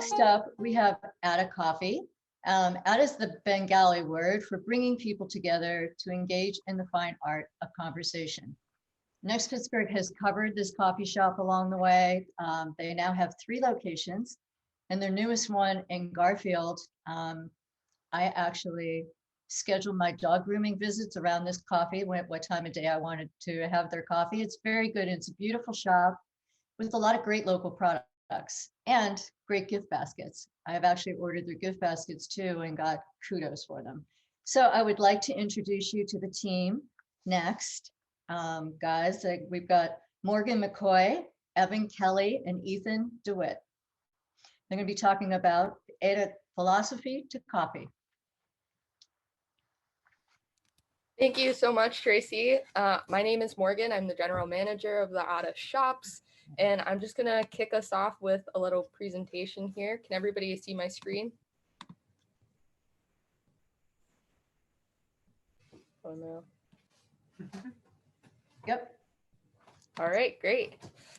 next up, we have Adda coffee. Adda is the Bengali word for bringing people together to engage in the fine art of conversation. Next Pittsburgh has covered this coffee shop along the way. They now have 3 locations, and their newest one in Garfield. I actually scheduled my dog grooming visits around this coffee, what time of day I wanted to have their coffee. It's very good. It's a beautiful shop with a lot of great local products and great gift baskets. I have actually ordered their gift baskets too and got kudos for them. So I would like to introduce you to the team next. Guys, we've got Morgan McCoy, Evan Kelly, and Ethan DeWitt. They're going to be talking about Adda philosophy to coffee. Thank you so much, Tracy. My name is Morgan. I'm the general manager of the Adda shops, and I'm just going to kick us off with a little presentation here. Can everybody see my screen? Oh no. Yep. All right, great.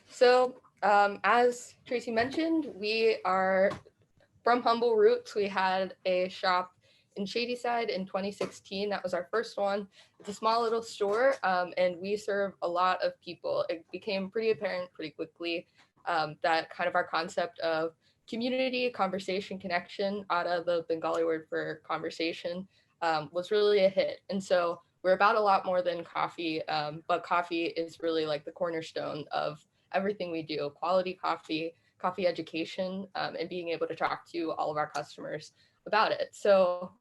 So as Tracy mentioned, we are from humble roots. We had a shop in Shadyside in 2016. That was our first one. It's a small little store, and we serve a lot of people. It became pretty apparent pretty quickly that kind of our concept of community, conversation, connection, Adda, the Bengali word for conversation, was really a hit. And so we're about a lot more than coffee, but coffee is really like the cornerstone of everything we do. Quality coffee, coffee education, and being able to talk to all of our customers about it. So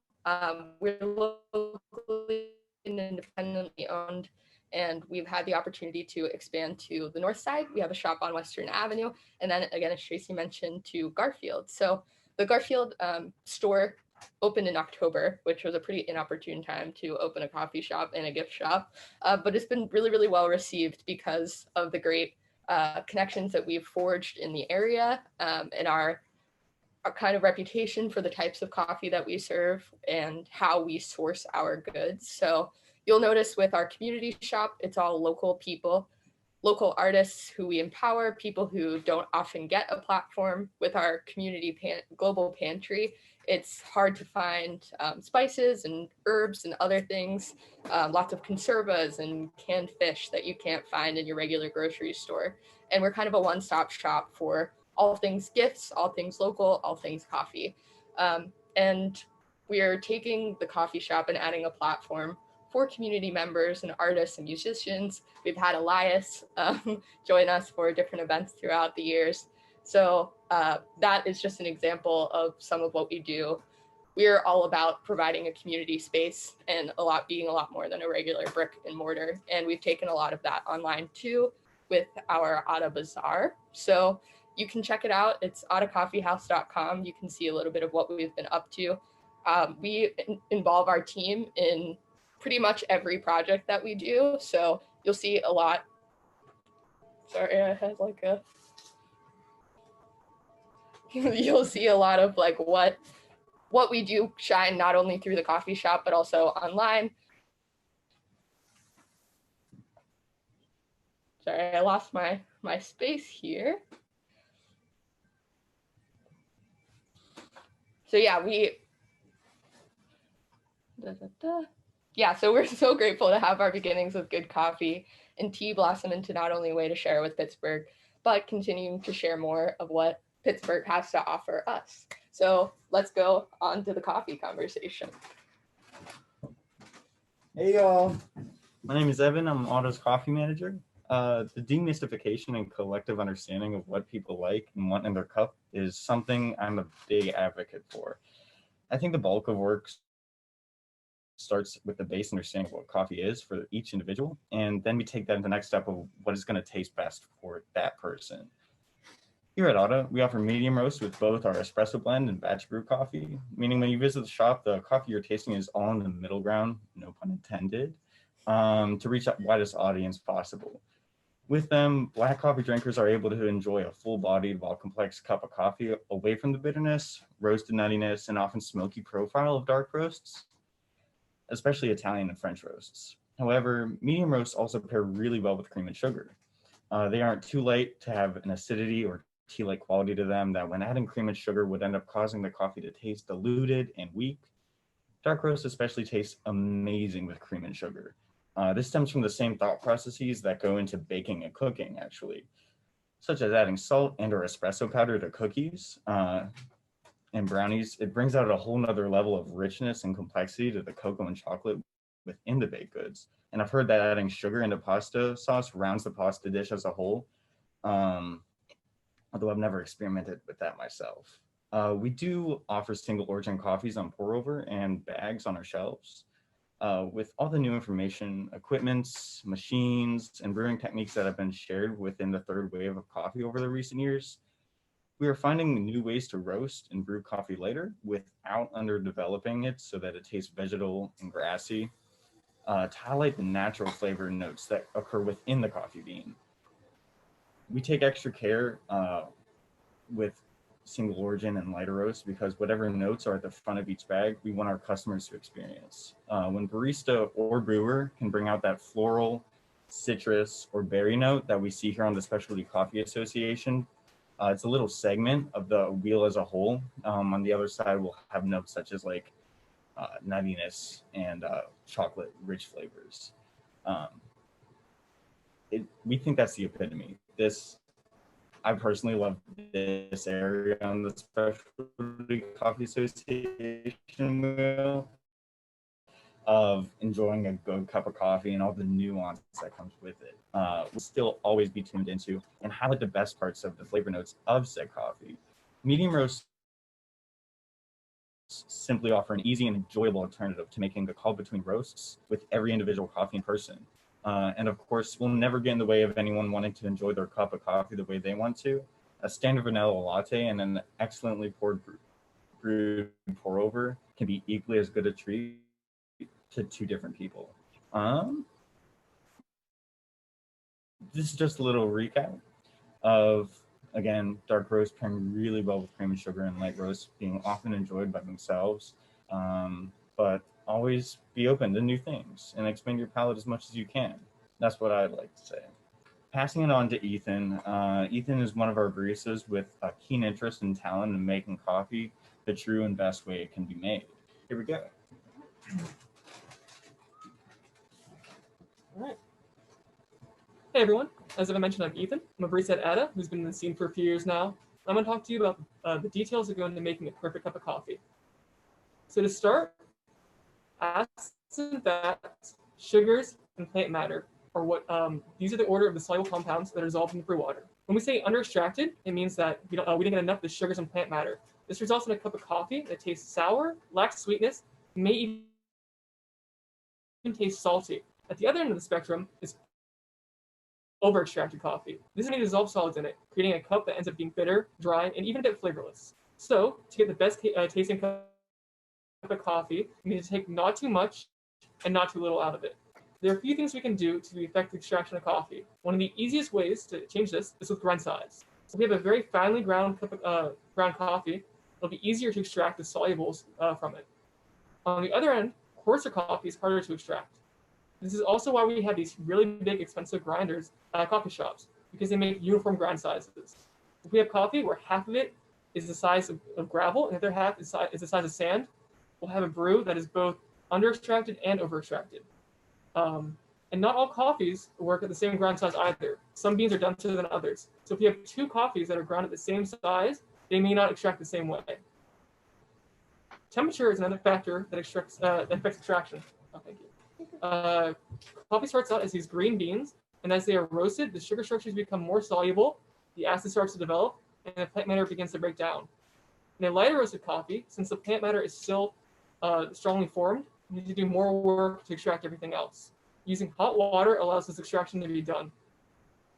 we're locally and independently owned, and we've had the opportunity to expand to the north side. We have a shop on Western Avenue, and then again, as Tracy mentioned, to Garfield. So the Garfield store opened in October, which was a pretty inopportune time to open a coffee shop and a gift shop, but it's been really, really well received because of the great connections that we've forged in the area, and our kind of reputation for the types of coffee that we serve and how we source our goods. So you'll notice with our community shop, it's all local people, local artists who we empower, people who don't often get a platform. With our community global pantry, it's hard to find spices and herbs and other things, lots of conservas and canned fish that you can't find in your regular grocery store. And we're kind of a one-stop shop for all things gifts, all things local, all things coffee. And we are taking the coffee shop and adding a platform for community members and artists and musicians. We've had Elias join us for different events throughout the years. So that is just an example of some of what we do. We're all about providing a community space and being a lot more than a regular brick and mortar. And we've taken a lot of that online too with our Adda Bazaar. So you can check it out. It's addacoffeehouse.com. You can see a little bit of what we've been up to. We involve our team in pretty much every project that we do. So you'll see a lot. Sorry, I had like a... You'll see a lot of like what we do shine not only through the coffee shop, but also online. Sorry, I lost my space here. So yeah, so we're so grateful to have our beginnings with good coffee and tea blossom into not only a way to share with Pittsburgh, but continuing to share more of what Pittsburgh has to offer us. So let's go on to the coffee conversation. Hey y'all, my name is Evan. I'm Adda's coffee manager. The demystification and collective understanding of what people like and want in their cup is something I'm a big advocate for. I think the bulk of work starts with the base understanding of what coffee is for each individual, and then we take that to the next step of what is going to taste best for that person. Here at Adda, we offer medium roast with both our espresso blend and batch brew coffee, meaning when you visit the shop, the coffee you're tasting is all in the middle ground, no pun intended, to reach the widest audience possible. With them, black coffee drinkers are able to enjoy a full-bodied while complex cup of coffee away from the bitterness, roasted nuttiness, and often smoky profile of dark roasts, especially Italian and French roasts. However, medium roasts also pair really well with cream and sugar. They aren't too light to have an acidity or tea-like quality to them that when adding cream and sugar would end up causing the coffee to taste diluted and weak. Dark roast especially tastes amazing with cream and sugar. This stems from the same thought processes that go into baking and cooking, actually, such as adding salt and or espresso powder to cookies and brownies. It brings out a whole nother level of richness and complexity to the cocoa and chocolate within the baked goods. And I've heard that adding sugar into pasta sauce rounds the pasta dish as a whole, although I've never experimented with that myself. We do offer single origin coffees on pour over and bags on our shelves. With all the new information, equipments, machines, and brewing techniques that have been shared within the third wave of coffee over the recent years, we are finding new ways to roast and brew coffee later without underdeveloping it so that it tastes vegetal and grassy, to highlight the natural flavor notes that occur within the coffee bean. We take extra care with single origin and lighter roast because whatever notes are at the front of each bag, we want our customers to experience. When barista or brewer can bring out that floral, citrus, or berry note that we see here on the Specialty Coffee Association, it's a little segment of the wheel as a whole. On the other side, we'll have notes such as like nuttiness and chocolate-rich flavors. We think that's the epitome. I personally love this area on the Specialty Coffee Association wheel of enjoying a good cup of coffee and all the nuance that comes with it. We'll still always be tuned into and highlight the best parts of the flavor notes of said coffee. Medium roast simply offer an easy and enjoyable alternative to making the call between roasts with every individual coffee in person. And of course, we'll never get in the way of anyone wanting to enjoy their cup of coffee the way they want to. A standard vanilla latte and an excellently brewed pour over can be equally as good a treat to two different people. This is just a little recap of, again, dark roast pairing really well with cream and sugar, and light roast being often enjoyed by themselves. But always be open to new things and expand your palate as much as you can. That's what I'd like to say. Passing it on to Ethan. Ethan is one of our baristas with a keen interest and talent in making coffee the true and best way it can be made. Here we go. All right. Hey everyone, as I mentioned, I'm Ethan. I'm a barista at Adda, who's been in the scene for a few years now. I'm going to talk to you about the details that go into making a perfect cup of coffee. So to start, acids, fats, sugars, and plant matter are what these are the order of the soluble compounds that are dissolved in the brew water. When we say under-extracted, it means that we didn't get enough of the sugars and plant matter. This results in a cup of coffee that tastes sour, lacks sweetness, may even taste salty. At the other end of the spectrum is over-extracted coffee. This is when you dissolve solids in it, creating a cup that ends up being bitter, dry, and even a bit flavorless. So, to get the best tasting cup of coffee, you need to take not too much and not too little out of it. There are a few things we can do to affect the extraction of coffee. One of the easiest ways to change this is with grind size. If we have a very finely ground cup of ground coffee, it'll be easier to extract the solubles from it. On the other end, coarser coffee is harder to extract. This is also why we have these really big, expensive grinders at coffee shops, because they make uniform grind sizes. If we have coffee where half of it is the size of gravel and the other half is the size of sand, we'll have a brew that is both under-extracted and over-extracted. And not all coffees work at the same grind size either. Some beans are denser than others. So if you have two coffees that are ground at the same size, they may not extract the same way. Temperature is another factor that affects extraction. Oh, thank you. Coffee starts out as these green beans, and as they are roasted, the sugar structures become more soluble, the acid starts to develop, and the plant matter begins to break down. In a lighter roasted coffee, since the plant matter is still strongly formed, you need to do more work to extract everything else. Using hot water allows this extraction to be done.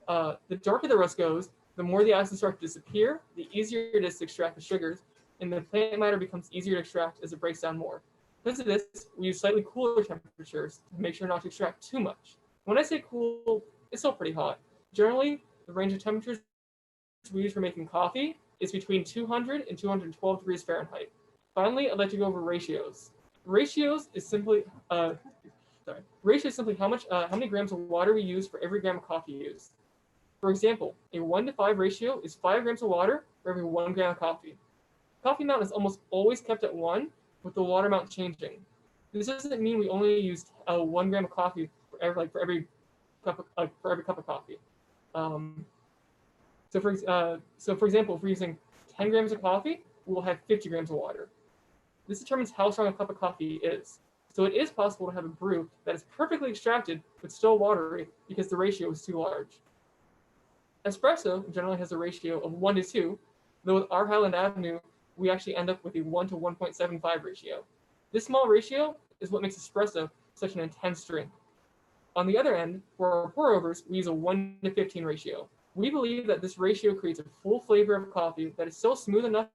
The darker the roast goes, the more the acids start to disappear, the easier it is to extract the sugars, and the plant matter becomes easier to extract as it breaks down more. Because of this, we use slightly cooler temperatures to make sure not to extract too much. When I say cool, it's still pretty hot. Generally, the range of temperatures we use for making coffee is between 200 and 212 degrees Fahrenheit. Finally, I'd like to go over ratios. Ratio is simply how many grams of water we use for every gram of coffee used. For example, a 1:5 ratio is 5 grams of water for every 1 gram of coffee. Coffee amount is almost always kept at 1, with the water amount changing. This doesn't mean we only use 1 gram of coffee for every cup of coffee. So for example, if we're using 10 grams of coffee, we'll have 50 grams of water. This determines how strong a cup of coffee is. So it is possible to have a brew that is perfectly extracted but still watery because the ratio is too large. Espresso generally has a ratio of 1 to 2, though with our Highland Avenue, we actually end up with a 1 to 1.75 ratio. This small ratio is what makes espresso such an intense drink. On the other end, for our pour-overs, we use a 1 to 15 ratio. We believe that this ratio creates a full flavor of coffee that is still smooth enough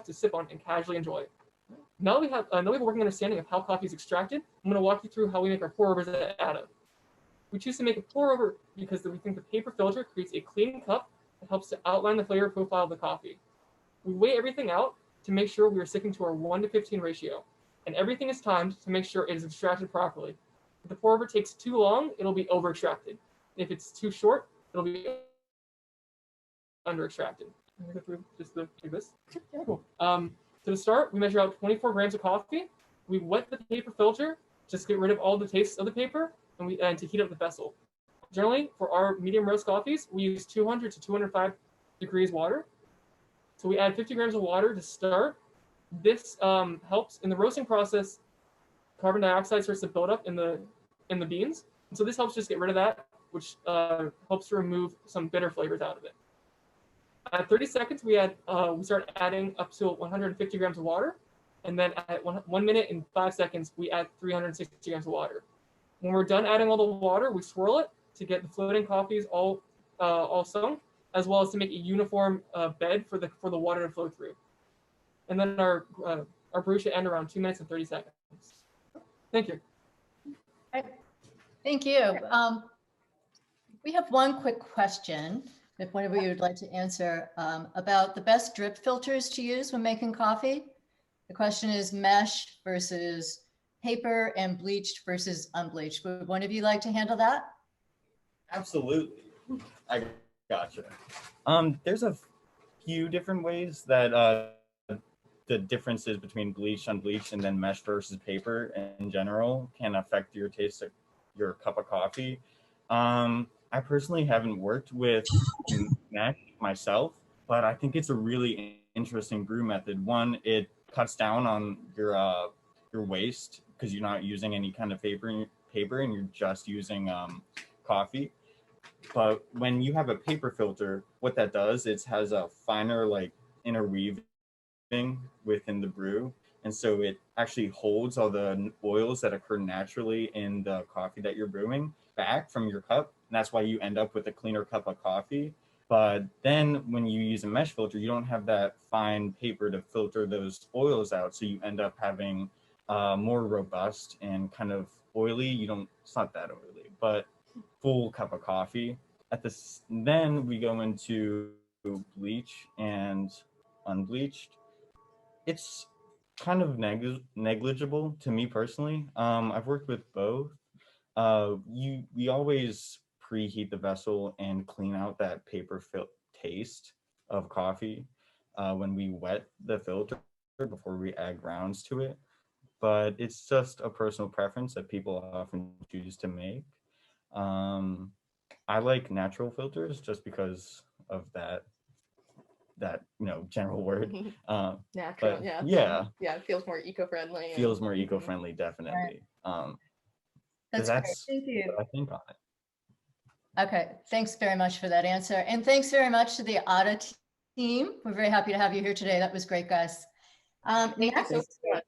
to sip on and casually enjoy. Now that we have a working understanding of how coffee is extracted, I'm going to walk you through how we make our pour-overs at Adda. We choose to make a pour-over because we think the paper filter creates a clean cup that helps to outline the flavor profile of the coffee. We weigh everything out to make sure we are sticking to our 1 to 15 ratio, and everything is timed to make sure it is extracted properly. If the pour-over takes too long, it'll be over-extracted. If it's too short, it'll be under-extracted. I'm going to go through just like this. Yeah, cool. So to start, we measure out 24 grams of coffee. We wet the paper filter, just get rid of all the taste of the paper, and to heat up the vessel. Generally, for our medium roast coffees, we use 200 to 205 degrees water. So we add 50 grams of water to start. This helps in the roasting process. Carbon dioxide starts to build up in the beans, and so this helps just get rid of that, which helps to remove some bitter flavors out of it. At 30 seconds, we start adding up to 150 grams of water, and then at 1 minute and 5 seconds, we add 360 grams of water. When we're done adding all the water, we swirl it to get the floating coffees all sung, as well as to make a uniform bed for the water to flow through. And then our brew should end around 2 minutes and 30 seconds. Thank you. Thank you. We have one quick question, if one of you would like to answer, about the best drip filters to use when making coffee. The question is mesh versus paper and bleached versus unbleached. Would one of you like to handle that? Absolutely. I gotcha. There's a few different ways that the differences between bleached, unbleached, and then mesh versus paper in general can affect your taste of your cup of coffee. I personally haven't worked with mesh myself, but I think it's a really interesting brew method. One, it cuts down on your waste because you're not using any kind of paper and you're just using coffee. But when you have a paper filter, what that does, it has a finer interweaving within the brew. And so it actually holds all the oils that occur naturally in the coffee that you're brewing back from your cup. And that's why you end up with a cleaner cup of coffee. But then when you use a mesh filter, you don't have that fine paper to filter those oils out. So you end up having more robust and kind of oily. It's not that oily, but full cup of coffee. Then we go into bleach and unbleached. It's kind of negligible to me personally. I've worked with both. We always preheat the vessel and clean out that paper taste of coffee when we wet the filter before we add grounds to it. But it's just a personal preference that people often choose to make. I like natural filters just because of that general word. Natural, but yeah. Yeah, it feels more eco-friendly. Feels more eco-friendly, definitely. That's great. Thank you. What I think on it. Okay, thanks very much for that answer. And thanks very much to the Adda team. We're very happy to have you here today. That was great, guys. Thank you so much.